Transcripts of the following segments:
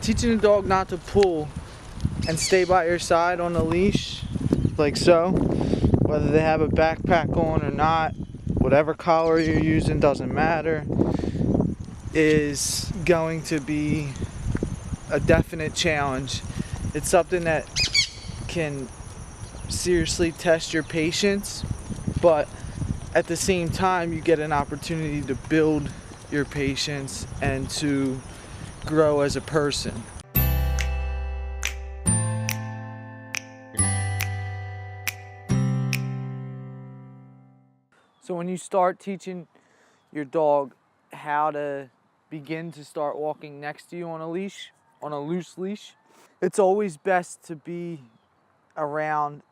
teaching the dog not to pull and stay by your side on the leash, like so, whether they have a backpack on or not, whatever collar you're using, doesn't matter, is going to be a definite challenge. It's something that can seriously test your patience, but at the same time you get an opportunity to build your patience and to grow as a person. So when you start teaching your dog how to begin to start walking next to you on a leash, on a loose leash, it's always best to be around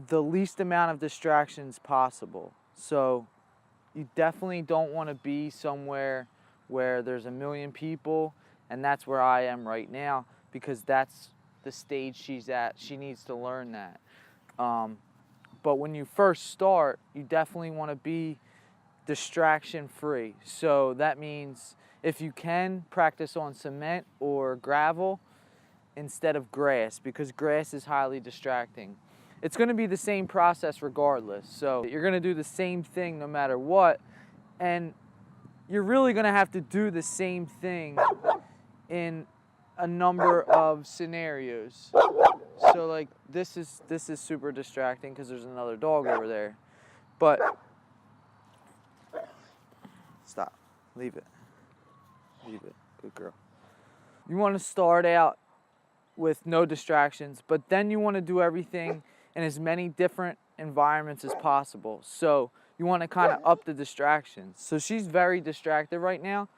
the least amount of distractions possible. So you definitely don't want to be somewhere where there's a million people, and that's where I am right now, because that's the stage she's at. She needs to learn that. But when you first start, you definitely want to be distraction free. So that means if you can, practice on cement or gravel instead of grass, because grass is highly distracting. It's going to be the same process regardless. So you're going to do the same thing no matter what, and you're really going to have to do the same thing in a number of scenarios. So like this is super distracting because there's another dog over there. But stop. Leave it. Leave it. Good girl. You want to start out with no distractions, but then you want to do everything in as many different environments as possible. So you want to kind of up the distractions. So she's very distracted right now,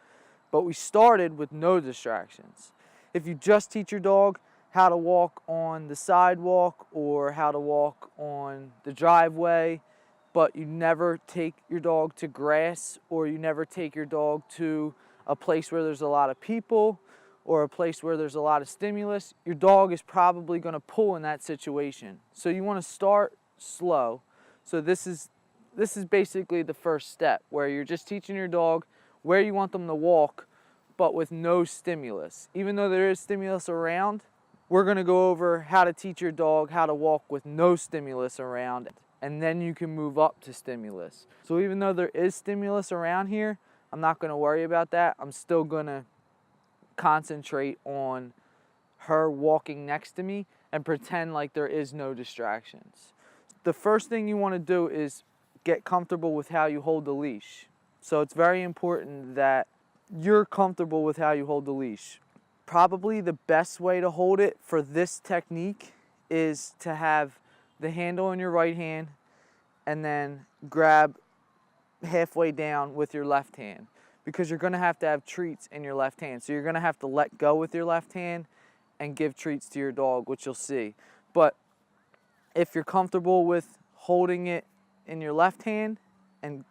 but we started with no distractions. If you just teach your dog how to walk on the sidewalk or how to walk on the driveway, but you never take your dog to grass, or you never take your dog to a place where there's a lot of people or a place where there's a lot of stimulus, your dog is probably going to pull in that situation. So you want to start slow. So this is basically the first step, where you're just teaching your dog where you want them to walk, but with no stimulus. Even though there is stimulus around, we're going to go over how to teach your dog how to walk with no stimulus around, and then you can move up to stimulus. So even though there is stimulus around here, I'm not going to worry about that. I'm still going to concentrate on her walking next to me and pretend like there is no distractions. The first thing you want to do is get comfortable with how you hold the leash. So it's very important that you're comfortable with how you hold the leash. Probably the best way to hold it for this technique is to have the handle in your right hand and then grab halfway down with your left hand, because you're going to have treats in your left hand. So you're going to have to let go with your left hand and give treats to your dog, which you'll see. But if you're comfortable with holding it in your left hand and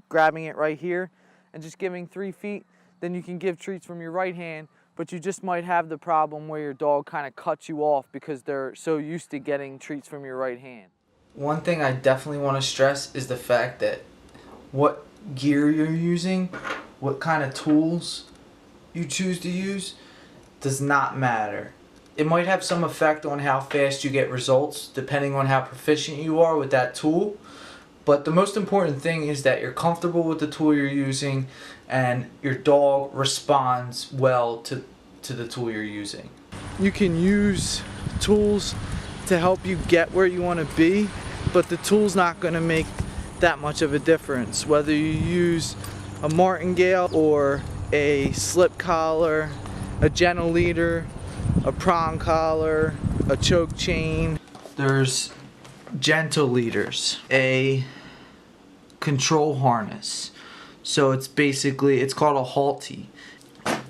grabbing it right here and just giving 3 feet, then you can give treats from your right hand, but you just might have the problem where your dog kind of cuts you off because they're so used to getting treats from your right hand. One thing I definitely want to stress is the fact that what gear you're using, what kind of tools you choose to use, does not matter. It might have some effect on how fast you get results depending on how proficient you are with that tool, but the most important thing is that you're comfortable with the tool you're using and your dog responds well to the tool you're using. You can use tools to help you get where you want to be, but the tool's not going to make that much of a difference. Whether you use a martingale or a slip collar, a gentle leader, a prong collar, a choke chain. There's gentle leaders, a control harness. So it's called a halty.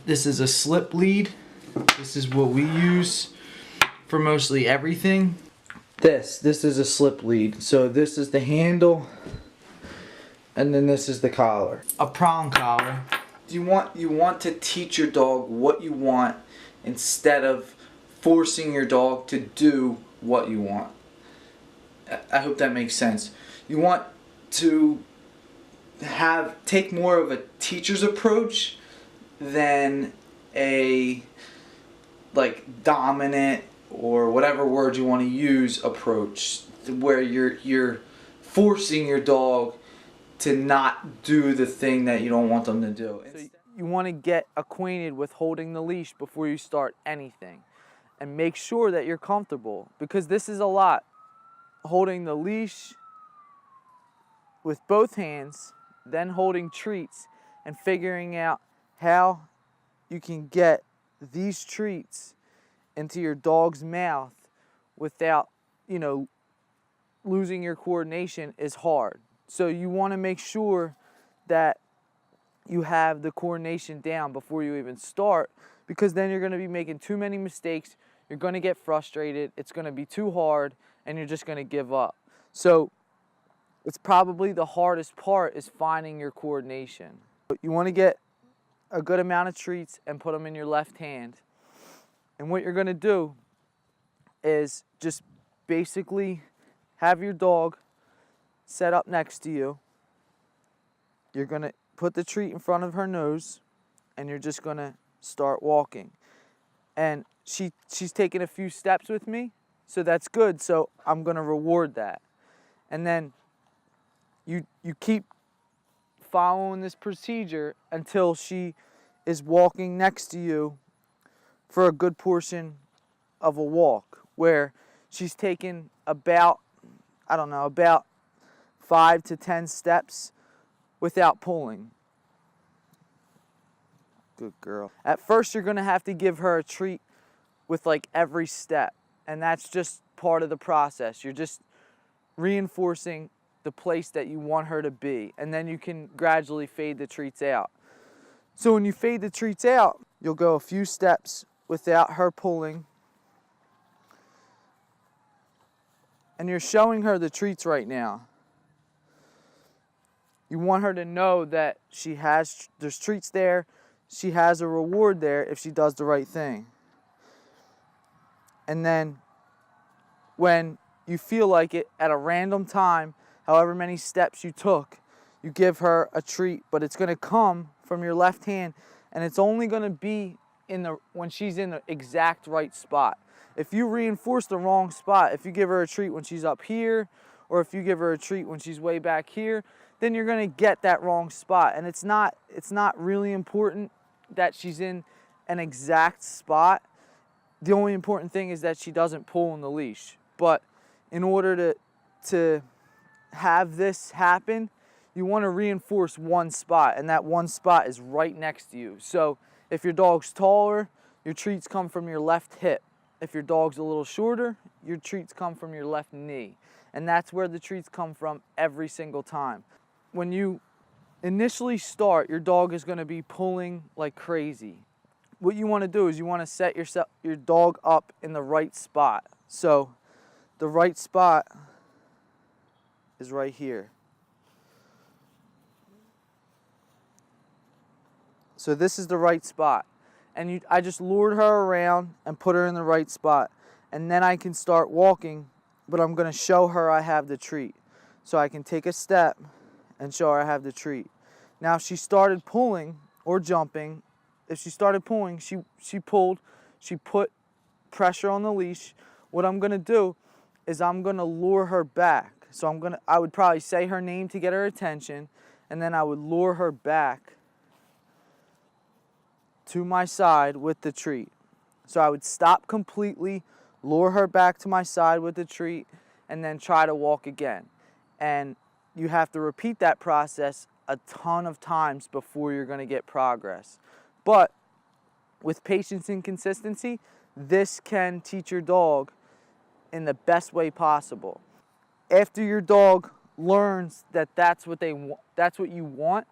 This is a slip lead. This is what we use for mostly everything. This is a slip lead. So this is the handle, and then this is the collar. A prong collar. You want to teach your dog what you want instead of forcing your dog to do what you want. I hope that makes sense. You want to take more of a teacher's approach than a like dominant or whatever word you want to use approach, where you're forcing your dog to not do the thing that you don't want them to do. So you want to get acquainted with holding the leash before you start anything, and make sure that you're comfortable, because this is a lot. Holding the leash with both hands, then holding treats and figuring out how you can get these treats into your dog's mouth without, losing your coordination is hard. So you want to make sure that you have the coordination down before you even start, because then you're going to be making too many mistakes. You're going to get frustrated. It's going to be too hard, and you're just going to give up. So it's probably the hardest part, is finding your coordination. You want to get a good amount of treats and put them in your left hand. And what you're going to do is just basically have your dog set up next to you. You're going to put the treat in front of her nose, and you're just going to start walking. And she's taking a few steps with me, so that's good. So I'm going to reward that. And then you keep following this procedure until she is walking next to you for a good portion of a walk, where she's taken about 5 to 10 steps without pulling. Good girl. At first, you're going to have to give her a treat with like every step, and that's just part of the process. You're just reinforcing the place that you want her to be, and then you can gradually fade the treats out. So when you fade the treats out, you'll go a few steps without her pulling, and you're showing her the treats right now. You want her to know that there's treats there, she has a reward there if she does the right thing. And then when you feel like it, at a random time, however many steps you took, you give her a treat, but it's going to come from your left hand, and it's only going to be when she's in the exact right spot. If you reinforce the wrong spot, if you give her a treat when she's up here, or if you give her a treat when she's way back here, then you're going to get that wrong spot. And it's not really important that she's in an exact spot. The only important thing is that she doesn't pull on the leash. But in order to have this happen, you want to reinforce one spot, and that one spot is right next to you. So if your dog's taller, your treats come from your left hip. If your dog's a little shorter, your treats come from your left knee. And that's where the treats come from every single time. When you initially start, your dog is going to be pulling like crazy. What you want to do is you want to set your dog up in the right spot. So the right spot is right here. So this is the right spot. And I just lured her around and put her in the right spot. And then I can start walking, but I'm going to show her I have the treat. So I can take a step and show her I have the treat. Now if she started pulling or jumping, if she started pulling, she pulled, she put pressure on the leash. What I'm going to do is I'm going to lure her back. So I would probably say her name to get her attention, and then I would lure her back to my side with the treat. So I would stop completely, lure her back to my side with the treat, and then try to walk again. And you have to repeat that process a ton of times before you're going to get progress. But with patience and consistency, this can teach your dog in the best way possible. After your dog learns that that's what you want,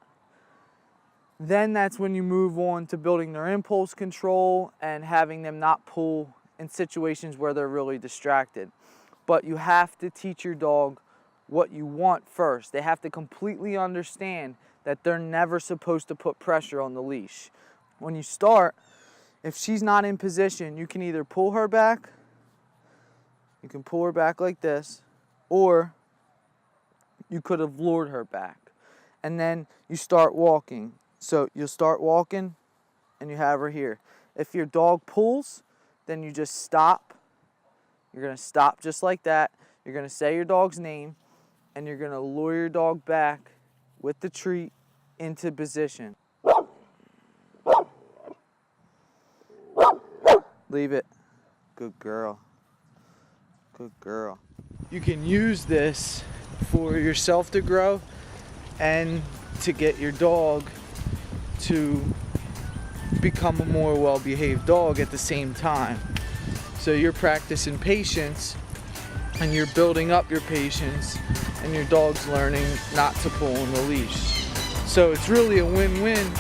then that's when you move on to building their impulse control and having them not pull in situations where they're really distracted. But you have to teach your dog what you want first. They have to completely understand that they're never supposed to put pressure on the leash. When you start, if she's not in position, you can either pull her back, you can pull her back like this, or you could have lured her back. And then you start walking. So you'll start walking and you have her here. If your dog pulls, then you just stop. You're going to stop just like that. You're going to say your dog's name, and you're going to lure your dog back with the treat into position. Leave it. Good girl. Good girl. You can use this for yourself to grow and to get your dog to become a more well-behaved dog at the same time. So you're practicing patience and you're building up your patience, and your dog's learning not to pull on the leash. So it's really a win-win